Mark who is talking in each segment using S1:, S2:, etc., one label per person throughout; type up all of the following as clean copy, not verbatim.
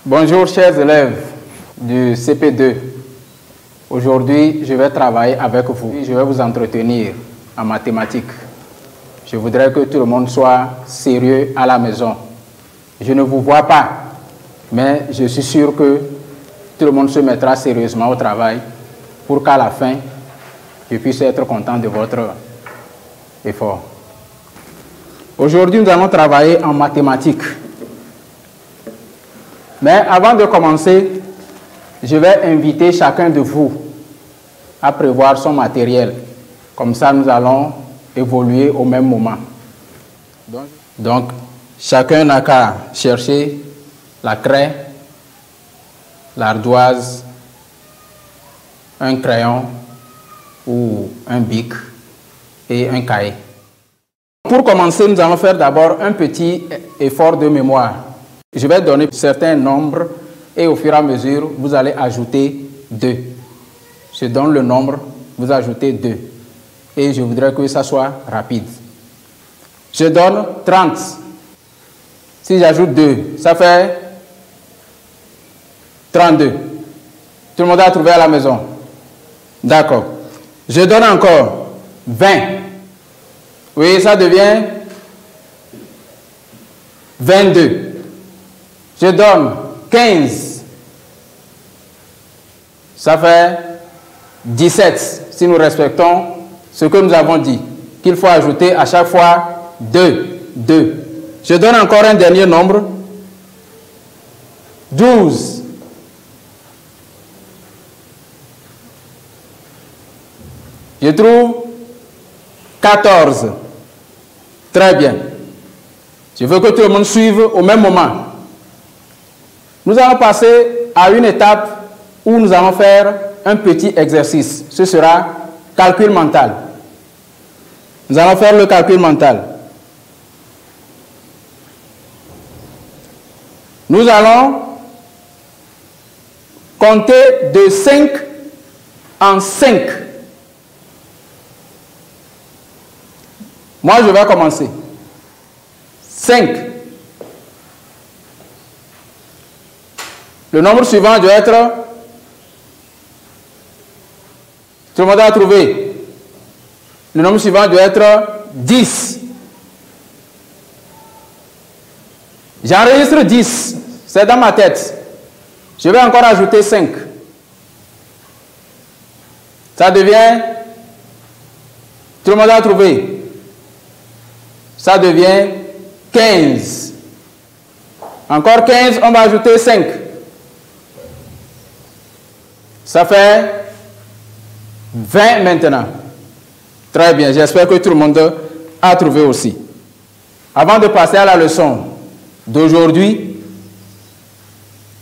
S1: Bonjour chers élèves du CP2. Aujourd'hui, je vais travailler avec vous. Je vais vous entretenir en mathématiques. Je voudrais que tout le monde soit sérieux à la maison. Je ne vous vois pas, mais je suis sûr que tout le monde se mettra sérieusement au travail pour qu'à la fin, je puisse être content de votre effort. Aujourd'hui, nous allons travailler en mathématiques. Mais avant de commencer, je vais inviter chacun de vous à prévoir son matériel. Comme ça, nous allons évoluer au même moment. Donc chacun n'a qu'à chercher la craie, l'ardoise, un crayon ou un bic et un cahier. Pour commencer, nous allons faire d'abord un petit effort de mémoire. Je vais donner certains nombres et au fur et à mesure, vous allez ajouter 2. Je donne le nombre, vous ajoutez 2. Et je voudrais que ça soit rapide. Je donne 30. Si j'ajoute 2, ça fait 32. Tout le monde a trouvé à la maison? D'accord. Je donne encore 20. Oui, ça devient 22. Je donne 15. Ça fait 17. Si nous respectons ce que nous avons dit, qu'il faut ajouter à chaque fois 2. 2. Je donne encore un dernier nombre. 12. Je trouve 14. Très bien. Je veux que tout le monde suive au même moment. Nous allons passer à une étape où nous allons faire un petit exercice. Ce sera calcul mental. Nous allons faire le calcul mental. Nous allons compter de 5 en 5. Moi, je vais commencer. 5. Le nombre suivant doit être... Tout le monde a trouvé. Le nombre suivant doit être 10. J'enregistre 10. C'est dans ma tête. Je vais encore ajouter 5. Ça devient... Tout le monde a trouvé. Ça devient 15. Encore 15, on va ajouter 5. Ça fait 20 maintenant. Très bien, j'espère que tout le monde a trouvé aussi. Avant de passer à la leçon d'aujourd'hui,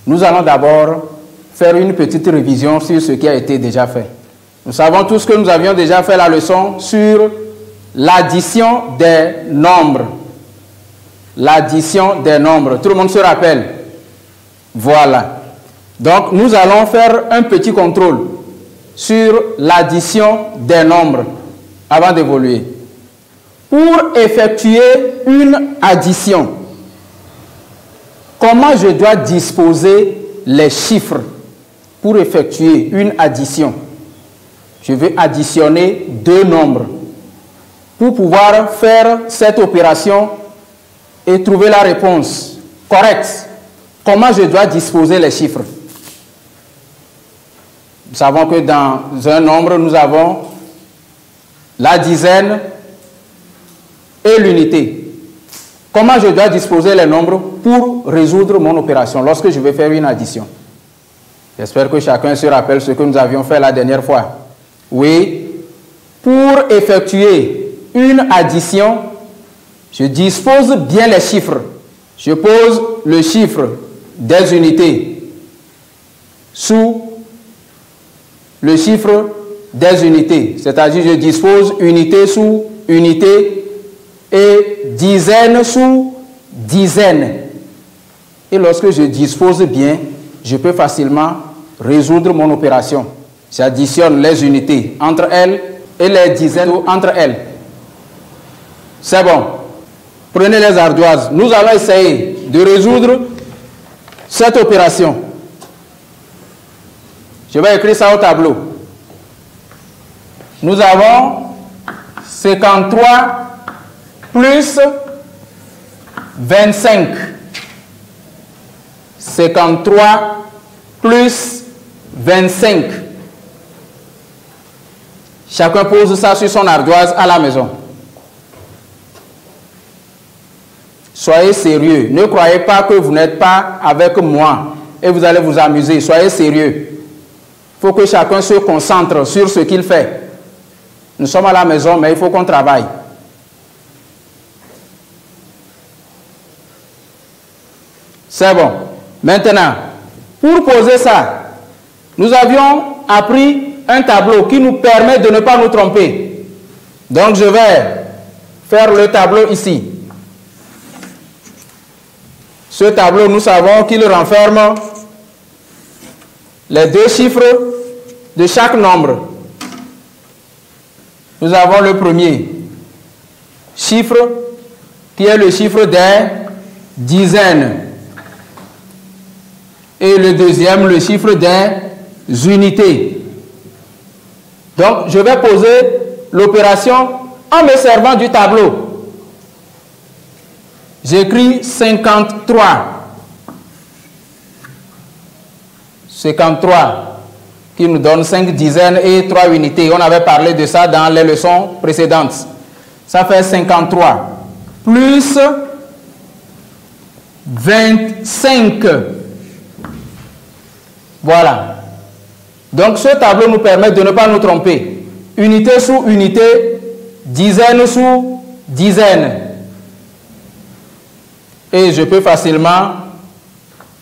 S1: nous allons d'abord faire une petite révision sur ce qui a été déjà fait. Nous savons tous que nous avions déjà fait la leçon sur l'addition des nombres. L'addition des nombres. Tout le monde se rappelle? Voilà. Donc, nous allons faire un petit contrôle sur l'addition des nombres avant d'évoluer. Pour effectuer une addition, comment je dois disposer les chiffres pour effectuer une addition? Je vais additionner 2 nombres. Pour pouvoir faire cette opération et trouver la réponse correcte, comment je dois disposer les chiffres? Nous savons que dans un nombre, nous avons la dizaine et l'unité. Comment je dois disposer les nombres pour résoudre mon opération lorsque je vais faire une addition? J'espère que chacun se rappelle ce que nous avions fait la dernière fois. Oui, pour effectuer une addition, je dispose bien les chiffres. Je pose le chiffre des unités sous le chiffre des unités, c'est-à-dire je dispose unité sous unité et dizaine sous dizaine. Et lorsque je dispose bien, je peux facilement résoudre mon opération. J'additionne les unités entre elles et les dizaines entre elles. C'est bon. Prenez les ardoises. Nous allons essayer de résoudre cette opération. Je vais écrire ça au tableau. Nous avons 53 plus 25. 53 plus 25. Chacun pose ça sur son ardoise à la maison. Soyez sérieux. Ne croyez pas que vous n'êtes pas avec moi et vous allez vous amuser. Soyez sérieux. Il faut que chacun se concentre sur ce qu'il fait. Nous sommes à la maison, mais il faut qu'on travaille. C'est bon. Maintenant, pour poser ça, nous avions appris un tableau qui nous permet de ne pas nous tromper. Donc, je vais faire le tableau ici. Ce tableau, nous savons qu'il renferme les deux chiffres de chaque nombre. Nous avons le premier chiffre qui est le chiffre des dizaines. Et le deuxième, le chiffre des unités. Donc, je vais poser l'opération en me servant du tableau. J'écris 53. 53 qui nous donne 5 dizaines et 3 unités. On avait parlé de ça dans les leçons précédentes. Ça fait 53 plus 25. Voilà. Donc ce tableau nous permet de ne pas nous tromper. Unité sous unité, dizaine sous dizaine. Et je peux facilement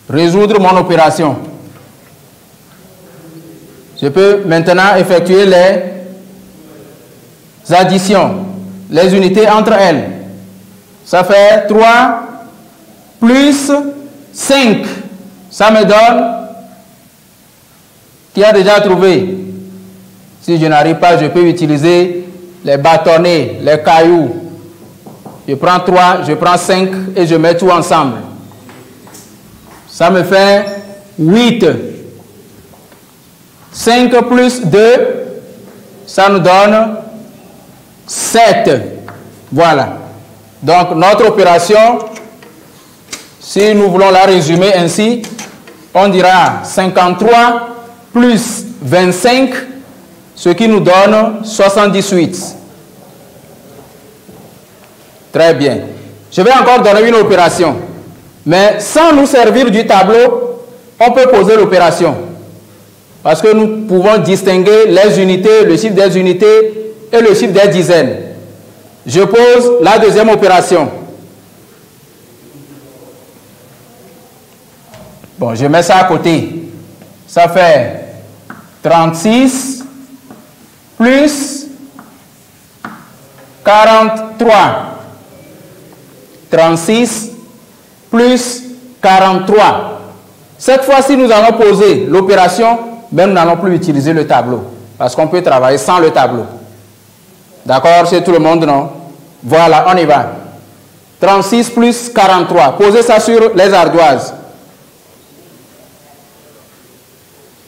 S1: résoudre mon opération. Je peux maintenant effectuer les additions, les unités entre elles. Ça fait 3 plus 5. Ça me donne... Qui a déjà trouvé? Si je n'arrive pas, je peux utiliser les bâtonnets, les cailloux. Je prends 3, je prends 5 et je mets tout ensemble. Ça me fait 8. 5 plus 2, ça nous donne 7. Voilà. Donc, notre opération, si nous voulons la résumer ainsi, on dira 53 plus 25, ce qui nous donne 78. Très bien. Je vais encore donner une opération. Mais sans nous servir du tableau, on peut poser l'opération. Parce que nous pouvons distinguer les unités, le chiffre des unités et le chiffre des dizaines. Je pose la deuxième opération. Bon, je mets ça à côté. Ça fait 36 plus 43. 36 plus 43. Cette fois-ci, nous allons poser l'opération, mais nous n'allons plus utiliser le tableau. Parce qu'on peut travailler sans le tableau. D'accord, c'est tout le monde, non? Voilà, on y va. 36 plus 43. Posez ça sur les ardoises.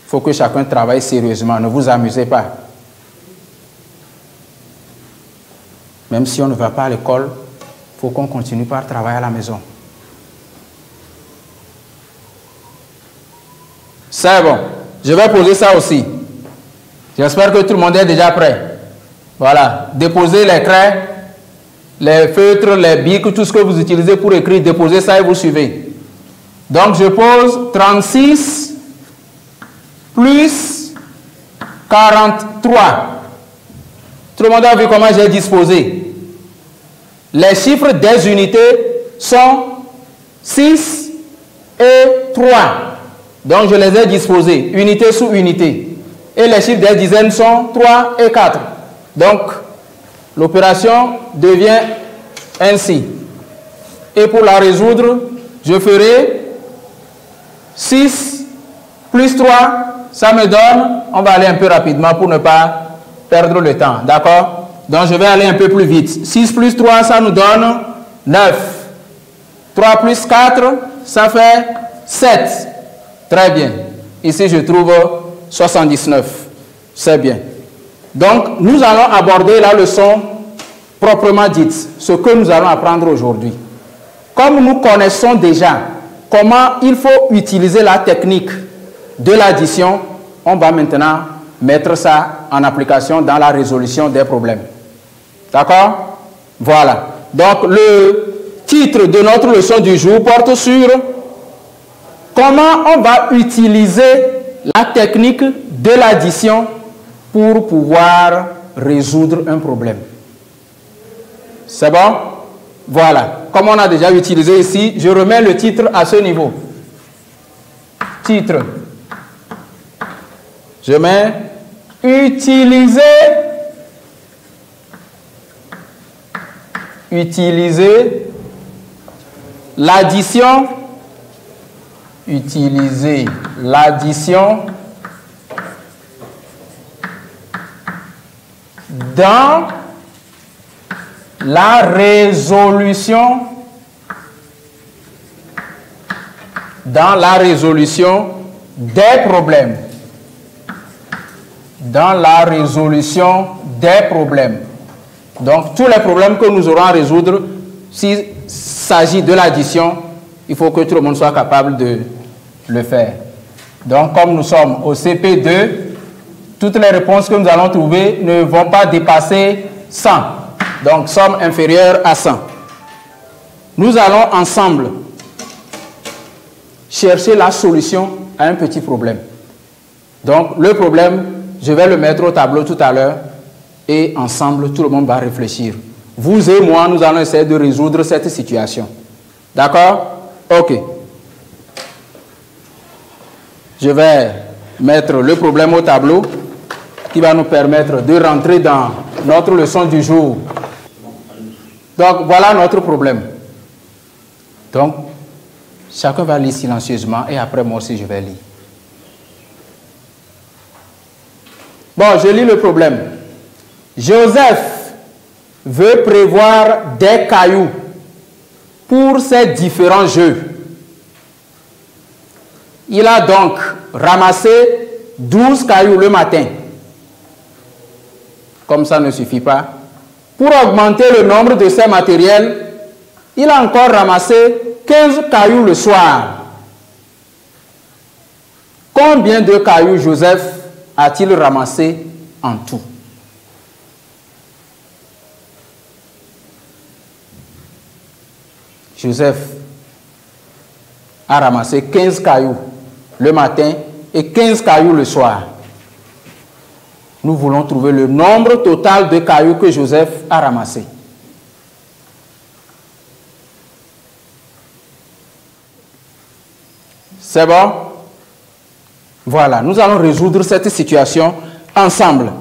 S1: Il faut que chacun travaille sérieusement. Ne vous amusez pas. Même si on ne va pas à l'école, il faut qu'on continue par travailler à la maison. C'est bon. Je vais poser ça aussi. J'espère que tout le monde est déjà prêt. Voilà. Déposez les craies, les feutres, les bics, tout ce que vous utilisez pour écrire. Déposez ça et vous suivez. Donc, je pose 36 plus 43. Tout le monde a vu comment j'ai disposé. Les chiffres des unités sont 6 et 3. Donc, je les ai disposés, unité sous unité. Et les chiffres des dizaines sont 3 et 4. Donc, l'opération devient ainsi. Et pour la résoudre, je ferai 6 plus 3, ça me donne, on va aller un peu rapidement pour ne pas perdre le temps, d'accord? Donc, je vais aller un peu plus vite. 6 plus 3, ça nous donne 9. 3 plus 4, ça fait 7. Très bien. Ici, je trouve 79. C'est bien. Donc, nous allons aborder la leçon proprement dite, ce que nous allons apprendre aujourd'hui. Comme nous connaissons déjà comment il faut utiliser la technique de l'addition, on va maintenant mettre ça en application dans la résolution des problèmes. D'accord? Voilà. Donc, le titre de notre leçon du jour porte sur comment on va utiliser la technique de l'addition pour pouvoir résoudre un problème. C'est bon? Voilà. Comme on a déjà utilisé ici, je remets le titre à ce niveau. Titre. Je mets utiliser l'addition. Utiliser l'addition dans la résolution des problèmes. Dans la résolution des problèmes. Donc, tous les problèmes que nous aurons à résoudre, s'il s'agit de l'addition, il faut que tout le monde soit capable de le faire. Donc, comme nous sommes au CP2, toutes les réponses que nous allons trouver ne vont pas dépasser 100. Donc, somme inférieure à 100. Nous allons ensemble chercher la solution à un petit problème. Donc, le problème, je vais le mettre au tableau tout à l'heure et ensemble, tout le monde va réfléchir. Vous et moi, nous allons essayer de résoudre cette situation. D'accord? OK. Je vais mettre le problème au tableau qui va nous permettre de rentrer dans notre leçon du jour. Donc, voilà notre problème. Donc, chacun va lire silencieusement et après moi aussi je vais lire. Bon, je lis le problème. Joseph veut prévoir des cailloux pour ces différents jeux. Il a donc ramassé 12 cailloux le matin. Comme ça ne suffit pas. Pour augmenter le nombre de ses matériels, il a encore ramassé 15 cailloux le soir. Combien de cailloux Joseph a-t-il ramassé en tout? Joseph a ramassé 15 cailloux le matin et 15 cailloux le soir. Nous voulons trouver le nombre total de cailloux que Joseph a ramassé. C'est bon? Voilà, nous allons résoudre cette situation ensemble.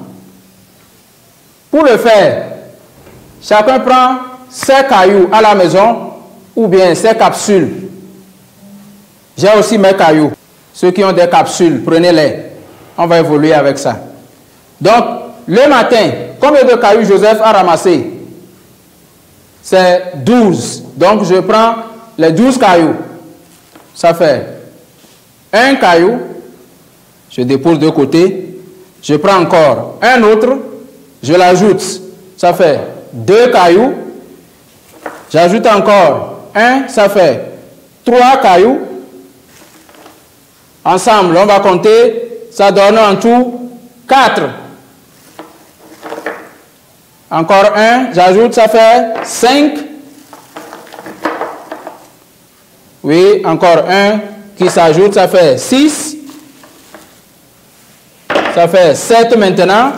S1: Pour le faire, chacun prend ses cailloux à la maison ou bien ses capsules. J'ai aussi mes cailloux. Ceux qui ont des capsules, prenez-les. On va évoluer avec ça. Donc, le matin, combien de cailloux Joseph a ramassé? C'est 12. Donc, je prends les 12 cailloux. Ça fait un caillou. Je dépose de côté. Je prends encore un autre. Je l'ajoute. Ça fait 2 cailloux. J'ajoute encore un. Ça fait 3 cailloux. Ensemble, on va compter. Ça donne en tout 4. Encore un, j'ajoute, ça fait 5. Oui, encore un qui s'ajoute, ça fait 6. Ça fait 7 maintenant.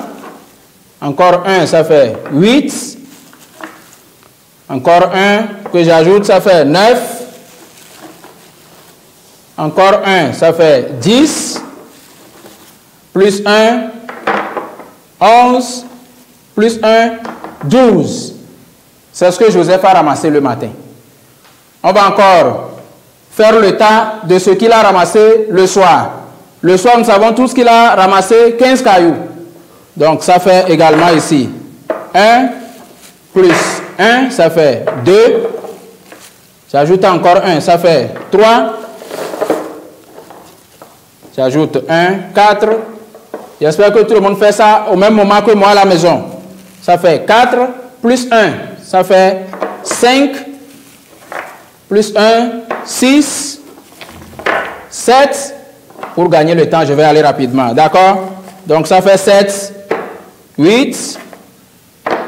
S1: Encore un, ça fait 8. Encore un que j'ajoute, ça fait 9. Encore un, ça fait 10. Plus 1, 11. Plus 1, 12. C'est ce que Joseph a ramassé le matin. On va encore faire le tas de ce qu'il a ramassé le soir. Le soir, nous savons tous qu'il a ramassé 15 cailloux. Donc, ça fait également ici 1 plus 1, ça fait 2. J'ajoute encore 1, ça fait 3. J'ajoute 1, 4. J'espère que tout le monde fait ça au même moment que moi à la maison. Ça fait 4 plus 1. Ça fait 5 plus 1, 6, 7. Pour gagner le temps, je vais aller rapidement. D'accord? Donc ça fait 7, 8,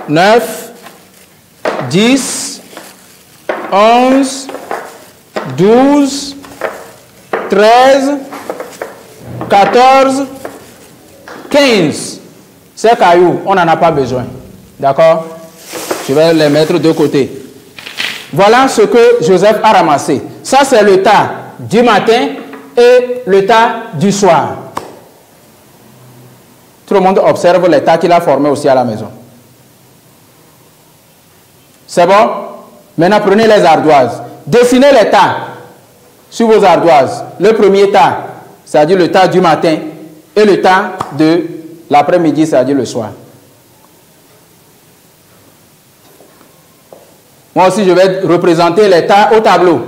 S1: 9, 10, 11, 12, 13, 14, 15. Ces cailloux, on n'en a pas besoin. D'accord? Je vais les mettre de côté. Voilà ce que Joseph a ramassé. Ça, c'est le tas du matin et le tas du soir. Tout le monde observe les tas qu'il a formés aussi à la maison. C'est bon? Maintenant, prenez les ardoises. Dessinez les tas sur vos ardoises. Le premier tas, c'est-à-dire le tas du matin, et le tas de l'après-midi, c'est-à-dire le soir. Moi aussi, je vais représenter les tas au tableau.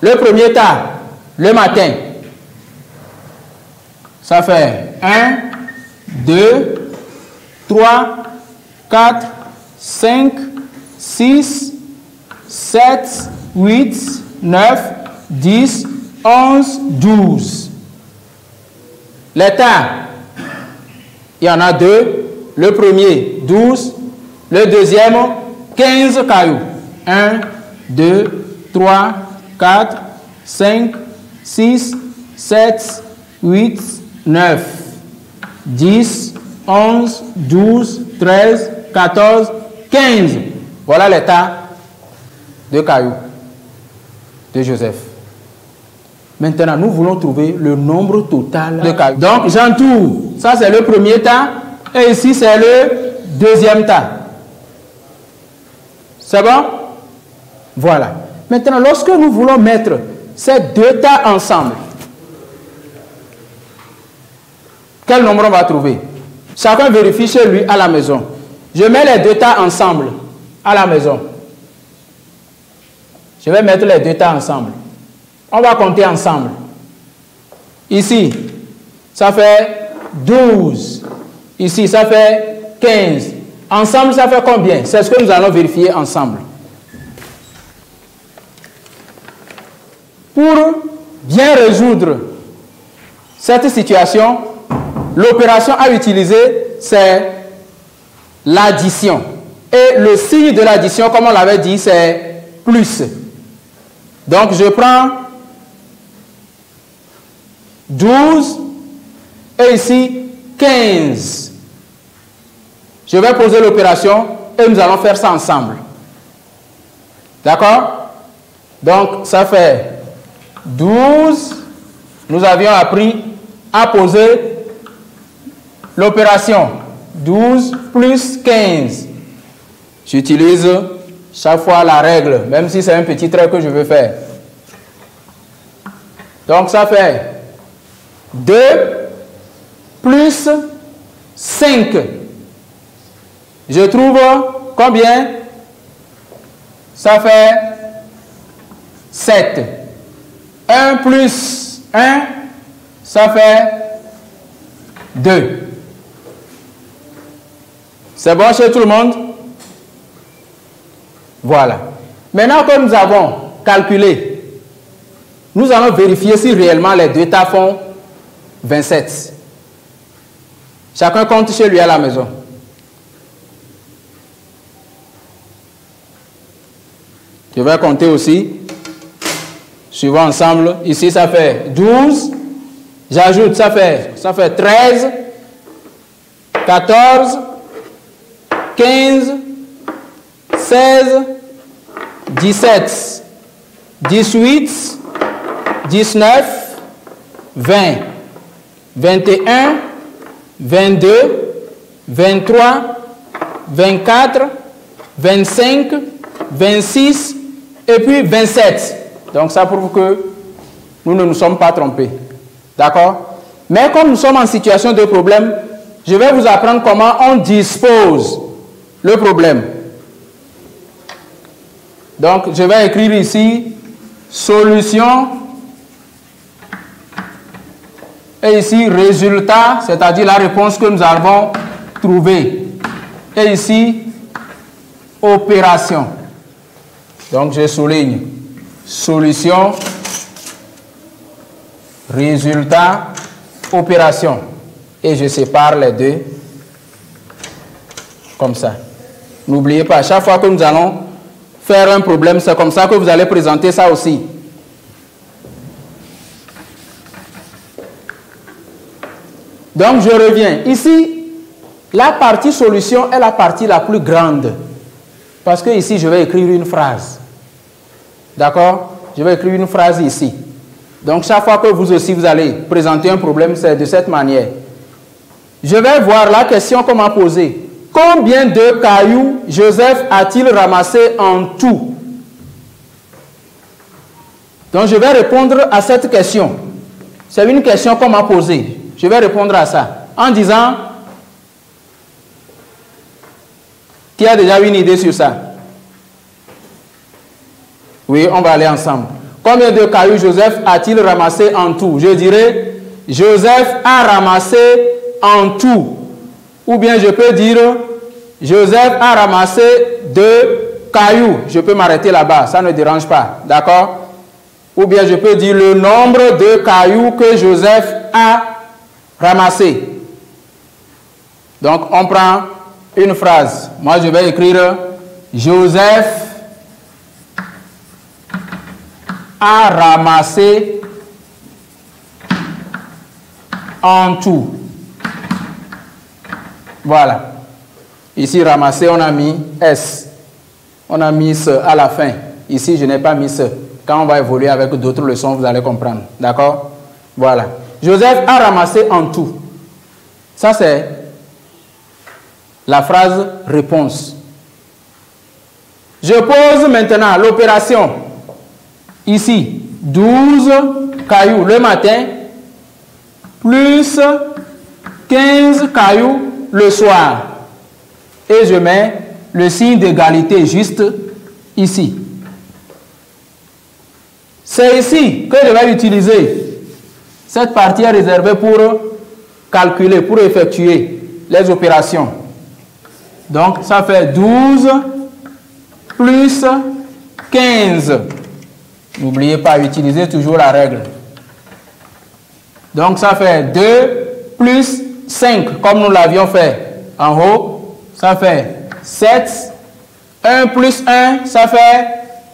S1: Le premier tas, le matin, ça fait 1, 2, 3, 4, 5, 6, 7, 8, 9, 10, 11, 12. Les tas, il y en a 2. Le premier, 12. Le deuxième, 15 cailloux. 1, 2, 3, 4, 5, 6, 7, 8, 9, 10, 11, 12, 13, 14, 15. Voilà les tas de cailloux de Joseph. Maintenant, nous voulons trouver le nombre total de cailloux. Donc, j'entoure. Ça, c'est le premier tas. Et ici, c'est le deuxième tas. C'est bon? Voilà. Maintenant, lorsque nous voulons mettre ces deux tas ensemble, quel nombre on va trouver? Chacun vérifie chez lui à la maison. Je mets les deux tas ensemble à la maison. Je vais mettre les deux tas ensemble. On va compter ensemble. Ici, ça fait 12. Ici, ça fait 15. Ensemble, ça fait combien? C'est ce que nous allons vérifier ensemble. Pour bien résoudre cette situation, l'opération à utiliser, c'est l'addition. Et le signe de l'addition, comme on l'avait dit, c'est plus. Donc, je prends 12 et ici 15. Je vais poser l'opération et nous allons faire ça ensemble. D'accord? Donc, ça fait 12. Nous avions appris à poser l'opération. 12 plus 15. J'utilise chaque fois la règle, même si c'est un petit trait que je veux faire. Donc, ça fait 2 plus 5. Je trouve combien? Ça fait 7. 1 plus 1, ça fait 2. C'est bon chez tout le monde? Voilà. Maintenant que nous avons calculé, nous allons vérifier si réellement les deux tas font 27. Chacun compte chez lui à la maison. Je vais compter aussi. Suivons ensemble. Ici, ça fait 12. J'ajoute, ça fait 13, 14, 15, 16, 17, 18, 19, 20, 21, 22, 23, 24, 25, 26 et puis 27. Donc ça prouve que nous ne nous sommes pas trompés. D'accord? Mais comme nous sommes en situation de problème, je vais vous apprendre comment on dispose le problème. Donc je vais écrire ici solution Et ici, résultat, c'est-à-dire la réponse que nous avons trouvée. Et ici, opération. Donc, je souligne solution, résultat, opération. Et je sépare les deux comme ça. N'oubliez pas, à chaque fois que nous allons faire un problème, c'est comme ça que vous allez présenter ça aussi. Donc, je reviens. Ici, la partie solution est la partie la plus grande. Parce que ici, je vais écrire une phrase. D'accord? Je vais écrire une phrase ici. Donc, chaque fois que vous aussi, vous allez présenter un problème, c'est de cette manière. Je vais voir la question qu'on m'a posée. Combien de cailloux Joseph a-t-il ramassé en tout? Donc, je vais répondre à cette question. C'est une question qu'on m'a posée. Je vais répondre à ça en disant, qui a déjà une idée sur ça? Oui, on va aller ensemble. Combien de cailloux Joseph a-t-il ramassé en tout? Je dirais, Joseph a ramassé en tout. Ou bien je peux dire, Joseph a ramassé 2 cailloux. Je peux m'arrêter là-bas, ça ne dérange pas. D'accord? Ou bien je peux dire le nombre de cailloux que Joseph a ramassé. Donc, on prend une phrase. Moi, je vais écrire Joseph a ramassé en tout. Voilà. Ici, ramasser, on a mis S. On a mis ce à la fin. Ici, je n'ai pas mis ce. Quand on va évoluer avec d'autres leçons, vous allez comprendre. D'accord? Voilà. Joseph a ramassé en tout. Ça, c'est la phrase réponse. Je pose maintenant l'opération. Ici, 12 cailloux le matin, plus 15 cailloux le soir. Et je mets le signe d'égalité juste ici. C'est ici que je vais utiliser. Cette partie est réservée pour calculer, pour effectuer les opérations. Donc, ça fait 12 plus 15. N'oubliez pas, utilisez toujours la règle. Donc, ça fait 2 plus 5, comme nous l'avions fait en haut. Ça fait 7. 1 plus 1, ça fait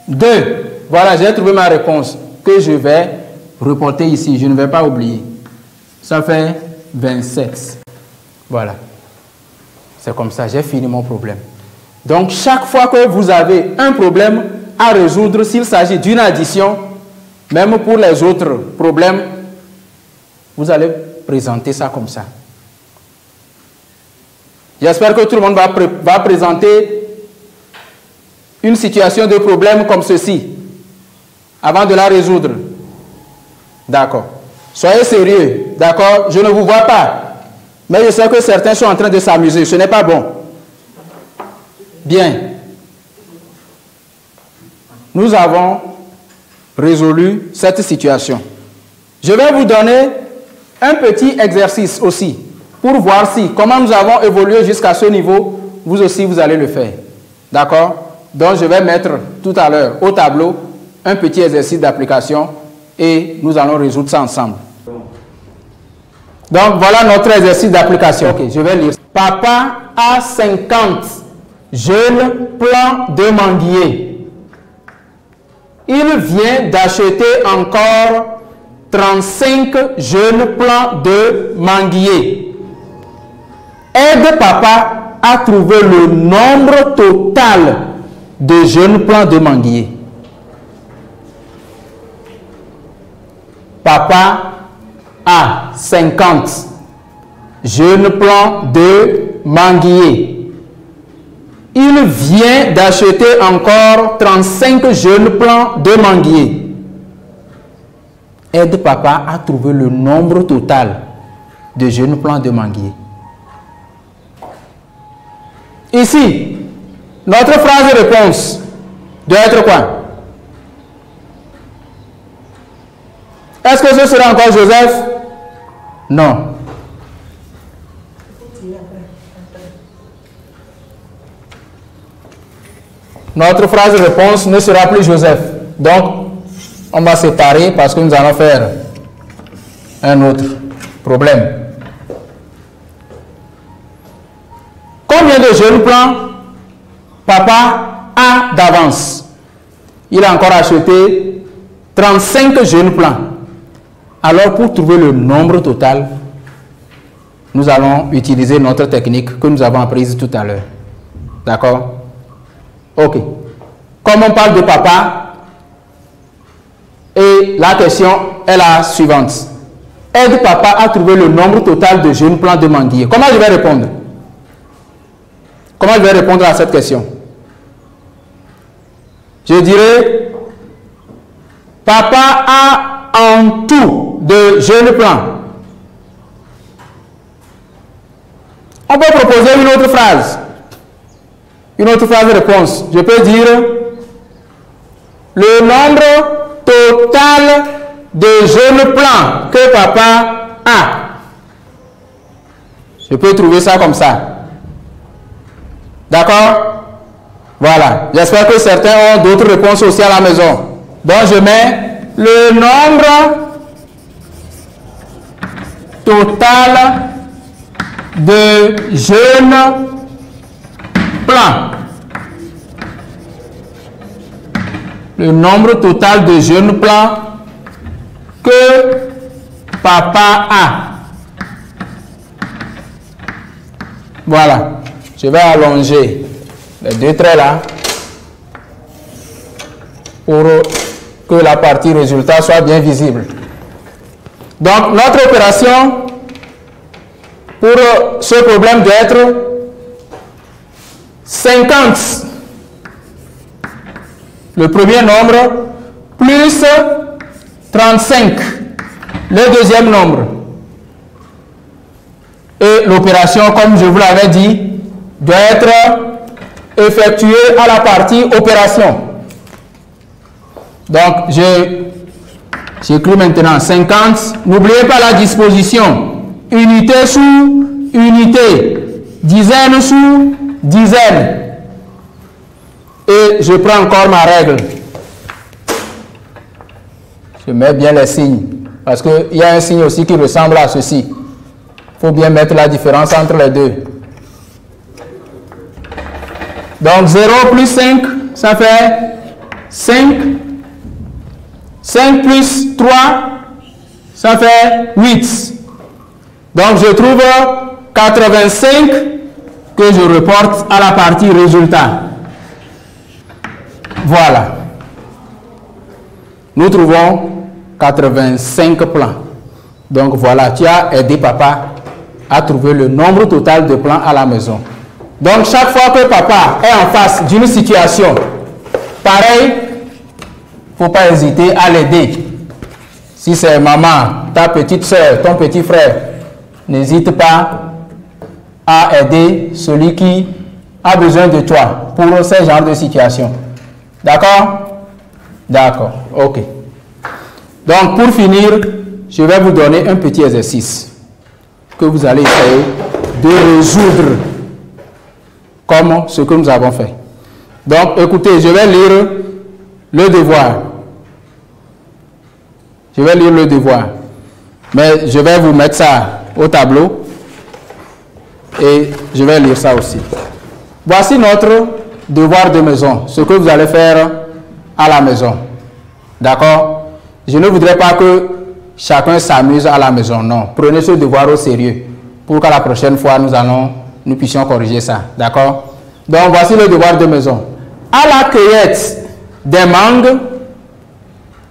S1: 2. Voilà, j'ai trouvé ma réponse que je vais reporter ici. Je ne vais pas oublier. Ça fait 27. Voilà. C'est comme ça, j'ai fini mon problème. Donc, chaque fois que vous avez un problème à résoudre, s'il s'agit d'une addition, même pour les autres problèmes, vous allez présenter ça comme ça. J'espère que tout le monde va présenter une situation de problème comme ceci, avant de la résoudre. D'accord. Soyez sérieux, d'accord? Je ne vous vois pas. Mais je sais que certains sont en train de s'amuser. Ce n'est pas bon. Bien. Nous avons résolu cette situation. Je vais vous donner un petit exercice aussi pour voir si, comment nous avons évolué jusqu'à ce niveau, vous aussi vous allez le faire. D'accord? Donc je vais mettre tout à l'heure au tableau un petit exercice d'application et nous allons résoudre ça ensemble. Donc voilà notre exercice d'application. Ok, je vais lire. Papa a 50 jeunes plants de manguier. Il vient d'acheter encore 35 jeunes plants de manguier. Aide papa à trouver le nombre total de jeunes plants de manguier. Papa a 50 jeunes plants de manguier. Il vient d'acheter encore 35 jeunes plants de manguier. Aide papa à trouver le nombre total de jeunes plants de manguier. Ici, notre phrase de réponse doit être quoi? Est-ce que ce sera encore Joseph? Non. Notre phrase de réponse ne sera plus Joseph. Donc, on va séparer parce que nous allons faire un autre problème. Combien de jeunes plants papa a d'avance? Il a encore acheté 35 jeunes plants. Alors, pour trouver le nombre total, nous allons utiliser notre technique que nous avons apprise tout à l'heure. D'accord? Ok. Comme on parle de papa, et la question est la suivante. Aide papa à trouver le nombre total de jeunes plants de manguier. Comment je vais répondre? Comment je vais répondre à cette question? Je dirais, papa a en tout de jeunes plants. On peut proposer une autre phrase. Une autre phrase de réponse. Je peux dire, le nombre total de jeunes plants que papa a. Je peux trouver ça comme ça. D'accord? Voilà. J'espère que certains ont d'autres réponses aussi à la maison. Donc, je mets le nombre total de jeunes plants. Le nombre total de jeunes plants que papa a. Voilà. Je vais allonger les deux traits là pour que la partie résultat soit bien visible. Donc, notre opération pour ce problème doit être 50, le premier nombre, plus 35, le deuxième nombre. Et l'opération, comme je vous l'avais dit, doit être effectuée à la partie opération. Donc, j'écris maintenant 50. N'oubliez pas la disposition. Unité sous unité. Dizaine sous dizaine. Et je prends encore ma règle. Je mets bien les signes. Parce qu'il y a un signe aussi qui ressemble à ceci. Il faut bien mettre la différence entre les deux. Donc 0 plus 5, ça fait 5. 5 plus 3, ça fait 8. Donc je trouve 85 que je reporte à la partie résultat. Voilà. Nous trouvons 85 plants. Donc voilà, tu as aidé papa à trouver le nombre total de plants à la maison. Donc chaque fois que papa est en face d'une situation pareille, il ne faut pas hésiter à l'aider. Si c'est maman, ta petite soeur, ton petit frère, n'hésite pas à aider celui qui a besoin de toi pour ce genre de situation. D'accord? D'accord, ok. Donc pour finir, je vais vous donner un petit exercice que vous allez essayer de résoudre comme ce que nous avons fait. Donc écoutez, je vais lire le devoir. Je vais lire le devoir. Mais je vais vous mettre ça au tableau. Et je vais lire ça aussi. Voici notre devoir de maison. Ce que vous allez faire à la maison. D'accord? Je ne voudrais pas que chacun s'amuse à la maison. Non. Prenez ce devoir au sérieux. Pour qu'à la prochaine fois, nous puissions corriger ça. D'accord? Donc, voici le devoir de maison. À la cueillette des mangues,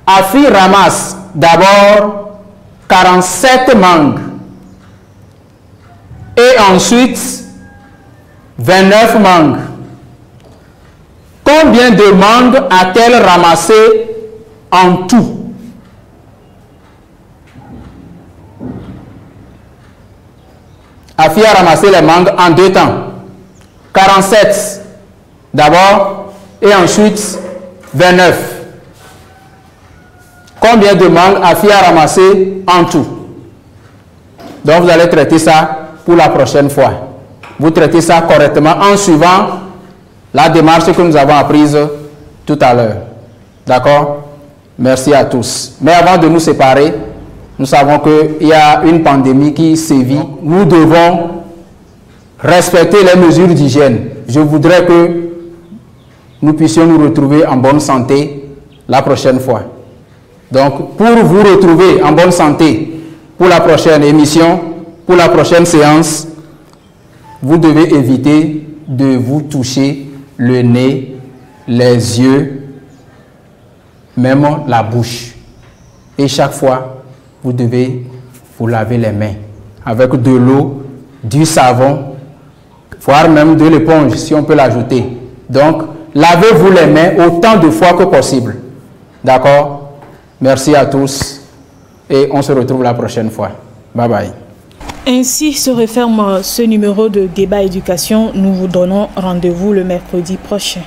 S1: Afi ramasse d'abord 47 mangues et ensuite 29 mangues. Combien de mangues a-t-elle ramassé en tout? Afi a ramassé les mangues en deux temps. 47 d'abord et ensuite 29. Combien de mangues Afi a ramassé en tout? Donc vous allez traiter ça pour la prochaine fois. Vous traitez ça correctement en suivant la démarche que nous avons apprise tout à l'heure. D'accord? Merci à tous. Mais avant de nous séparer, nous savons qu'il y a une pandémie qui sévit. Nous devons respecter les mesures d'hygiène. Je voudrais que nous puissions nous retrouver en bonne santé la prochaine fois. Donc, pour vous retrouver en bonne santé pour la prochaine émission, pour la prochaine séance, vous devez éviter de vous toucher le nez, les yeux, même la bouche. Et chaque fois, vous devez vous laver les mains avec de l'eau, du savon, voire même de l'éponge si on peut l'ajouter. Donc, lavez-vous les mains autant de fois que possible. D'accord? Merci à tous et on se retrouve la prochaine fois. Bye bye.
S2: Ainsi se referme ce numéro de débat éducation. Nous vous donnons rendez-vous le mercredi prochain.